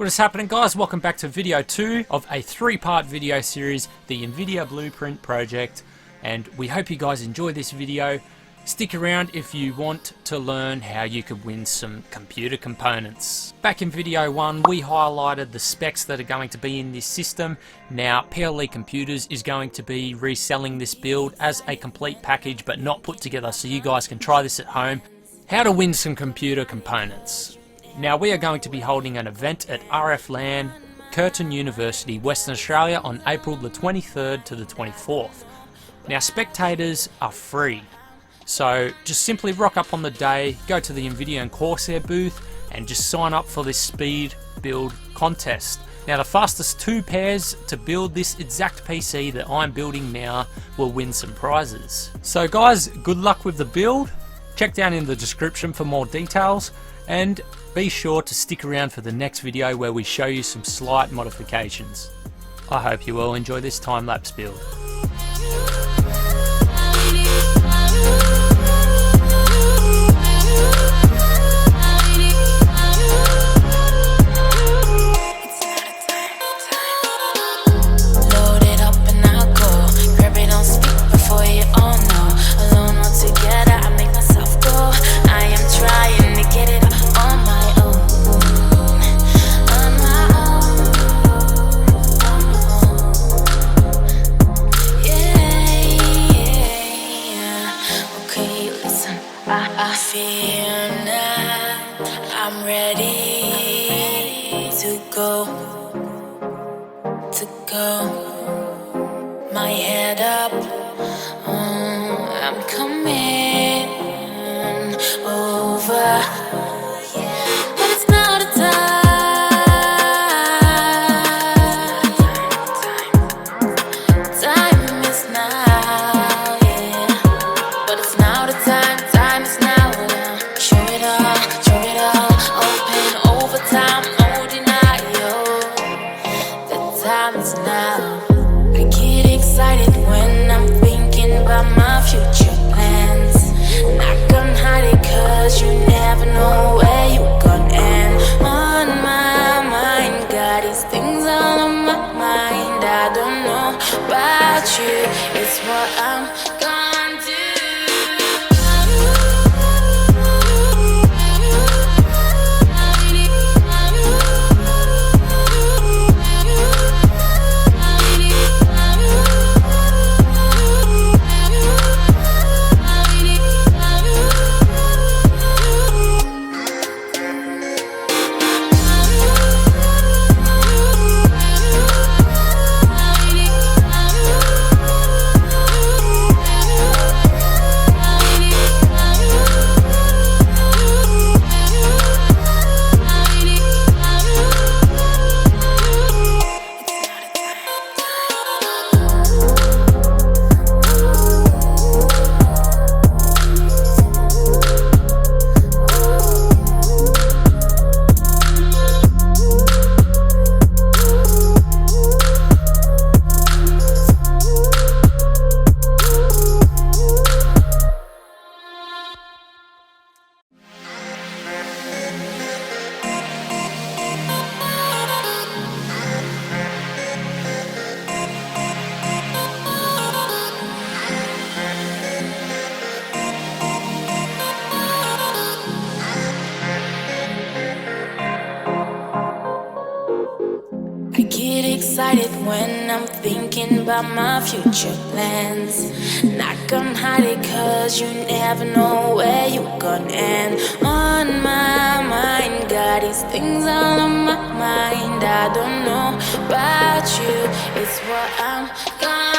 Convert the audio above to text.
What is happening, guys? Welcome back to video 2 of a 3-part video series, the NVIDIA Blueprint project, and we hope you guys enjoy this video. Stick around if you want to learn how you could win some computer components. Back in video 1 we highlighted the specs that are going to be in this system. Now PLE Computers is going to be reselling this build as a complete package but not put together, so you guys can try this at home. How to win some computer components. Now we are going to be holding an event at RF LAN, Curtin University, Western Australia on April the 23rd to the 24th. Now spectators are free, so just simply rock up on the day, go to the NVIDIA and Corsair booth and just sign up for this speed build contest. Now the fastest 2 pairs to build this exact PC that I'm building now will win some prizes. So guys, good luck with the build. Check down in the description for more details, and be sure to stick around for the next video where we show you some slight modifications. I hope you all enjoy this time-lapse build. I feel now I'm ready to go, my head up, I'm coming over, but it's now the time is now, yeah, but it's now the time. I get excited when I'm thinking about my future plans, and I can't hide it cause you never know where you're gonna end. On my mind, got these things all on my mind. I don't know about you, it's what I'm gonna do. I get excited when I'm thinking about my future plans, and I can't hide it cause you never know where you're gonna end. On my mind, got these things all on my mind. I don't know about you, it's what I'm gonna